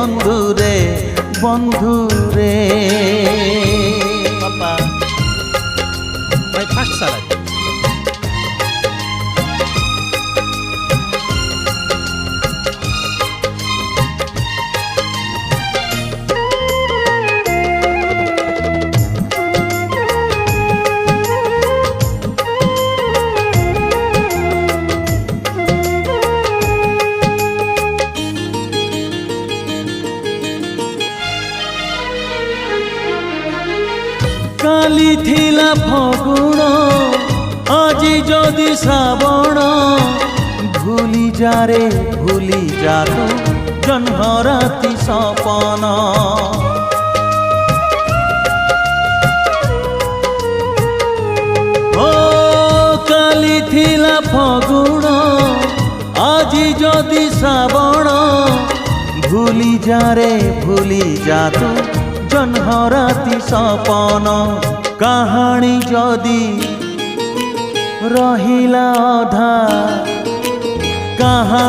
বন্ধুরে বন্ধুরে Papa, my first salad. কালি থিলা ফগুণ আজি যদি শ্রাবণ ভুলি যারে ভুলি যাত জহ্ন রাতি সপন ও কালি থিলা ফগুণ আজি যদি শ্রাবণ ভুলি যারে ভুলি যাত জহ্ন রাতি সপন কাহাণী যদি রহিলা অধা কাহাণী